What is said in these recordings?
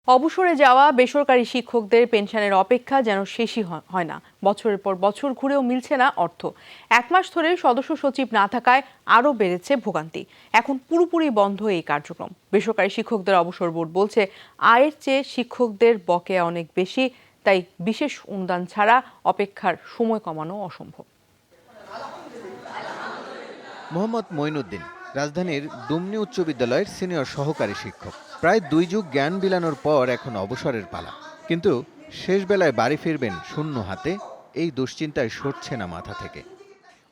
অবসরে যাওয়া বেসরকারি শিক্ষকদের পেনশনের অপেক্ষা যেন শেষই হয় না। বছরের পর বছর ঘুরেও মিলছে না অর্থ। 1 মাস ধরে সদস্য সচিব না থাকায় আরও বেড়েছে ভোগান্তি। এখন পুরোপুরি বন্ধ এই কার্যক্রম। বেসরকারি শিক্ষকদের অবসর বোর্ড বলছে, আয়ের চেয়ে শিক্ষকদের বকেয়া অনেক বেশি, তাই বিশেষ অনুদান ছাড়া অপেক্ষার সময় কমানো অসম্ভব। মোহাম্মদ মঈনুদ্দিন রাজধানীর ডুমনি উচ্চ বিদ্যালয়ের সিনিয়র সহকারী শিক্ষক। প্রায় 2 যুগ জ্ঞান বিলানোর পর এখন অবসরের পালা, কিন্তু শেষ বেলায় বাড়ি ফিরবেন শূন্য হাতে, এই দুশ্চিন্তায় সরছে না মাথা থেকে।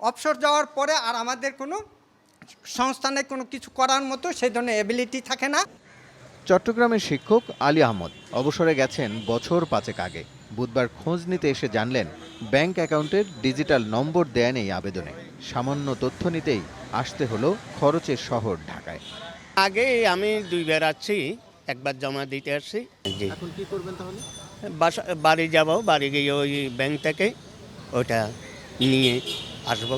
অবসর যাওয়ার পরে আর আমাদের কোনো সংস্থানে কোনো কিছু করার মতো সেই ধরনের এবিলিটি থাকে না। চট্টগ্রামের শিক্ষক আলী আহমদ অবসরে গেছেন বছর 5 আগে। বুধবার খোঁজ নিতে এসে জানলেন, ব্যাংক অ্যাকাউন্টের ডিজিটাল নম্বর দেয়া নেই আবেদনে। সামান্য তথ্য নিতেই আসতে হলো খরচের শহর ঢাকায়। আগে আমি 2 বার আসছি, একবার জমা দিতে আসছি। এখন কি করবেন তাহলে? বাড়ি যাব, বাড়ি গিয়ে ওই ব্যাংক থেকে ওটা নিয়ে আসবো।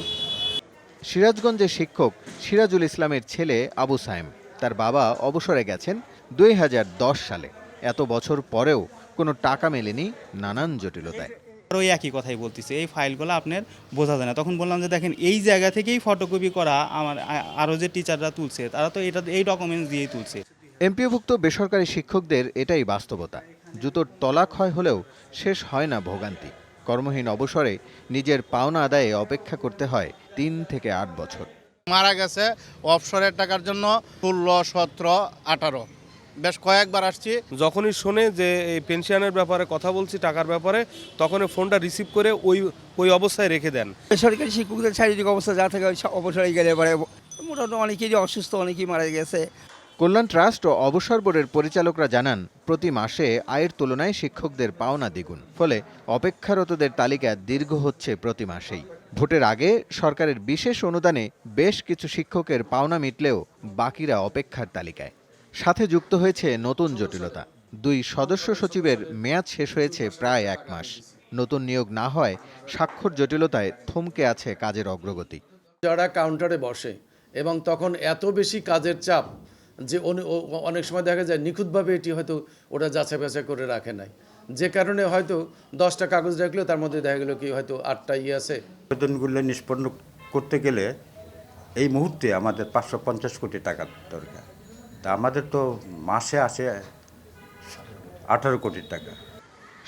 সিরাজগঞ্জের শিক্ষক সিরাজুল ইসলামের ছেলে আবু সাইম। তার বাবা অবসরে গেছেন 2010 সালে। এত বছর পরেও কোনো টাকা মেলেনি, নানান জটিলতায়। ওই একই কথাই বলতেছে, এই ফাইলগুলো আপনার বোঝা যায় না। তখন বললাম যে দেখেন, এই জায়গা থেকেই ফটোকপি করা, আমার আরও যে টিচাররা তুলছে তারা তো এই ডকুমেন্টস দিয়েই তুলছে। এমপিওভুক্ত বেসরকারি শিক্ষকদের এটাই বাস্তবতা। জুতোর তলা ক্ষয় হলেও শেষ হয় না ভোগান্তি। কর্মহীন অবসরে নিজের পাওনা আদায়ে অপেক্ষা করতে হয় 3 থেকে 8 বছর। মারা গেছে অবসরের টাকার জন্য 16, 17, 18 বেশ কয়েকবার আসছি। যখনই শোনে যে এই পেনশনের ব্যাপারে কথা বলছি, টাকার ব্যাপারে, তখন ফোনটা রিসিভ করে ওই অবস্থায় রেখে দেন। বেসরকারি শিক্ষকদের শারীরিক অবস্থা যা থাকে অবসরে গেলে পরে মোটামুটি অনেকেই অসুস্থ, অনেকেই মারা গেছে। কল্যাণ ট্রাস্ট ও অবসর বোর্ডের পরিচালকরা জানান, প্রতি মাসে আয়ের তুলনায় শিক্ষকদের পাওনা দ্বিগুণ। ফলে অপেক্ষারতদের তালিকা দীর্ঘ হচ্ছে প্রতি মাসেই। ভোটের আগে সরকারের বিশেষ অনুদানে বেশ কিছু শিক্ষকের পাওনা মিটলেও বাকিরা অপেক্ষার তালিকায়। সাথে যুক্ত হয়েছে নতুন জটিলতা। 2 সদস্য সচিবের মেয়াদ শেষ হয়েছে প্রায় 1 মাস। নতুন নিয়োগ না হয় স্বাক্ষর জটিলতায় থমকে আছে কাজের অগ্রগতি। যারা কাউন্টারে বসে এবং তখন এত বেশি কাজের চাপ যে অনেক সময় দেখা যায় নিখুঁতভাবে এটি হয়তো ওরা যাচাই বাছাই করে রাখে নাই, যে কারণে হয়তো 10টা কাগজ রাখলেও তার মধ্যে দেখা গেল কি হয়তো 8টা আছে। আবেদনগুলো নিষ্পন্ন করতে গেলে এই মুহূর্তে আমাদের 550 কোটি টাকার দরকার। তা আমাদের তো মাসে আসে 18 কোটি টাকা।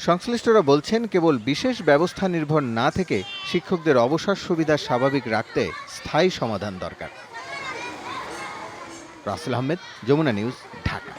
সংশ্লিষ্টরা বলছেন, কেবল বিশেষ ব্যবস্থা নির্ভর না থেকে শিক্ষকদের অবসর সুবিধা স্বাভাবিক রাখতে স্থায়ী সমাধান দরকার। রাসেল আহমেদ, যমুনা নিউজ, ঢাকা।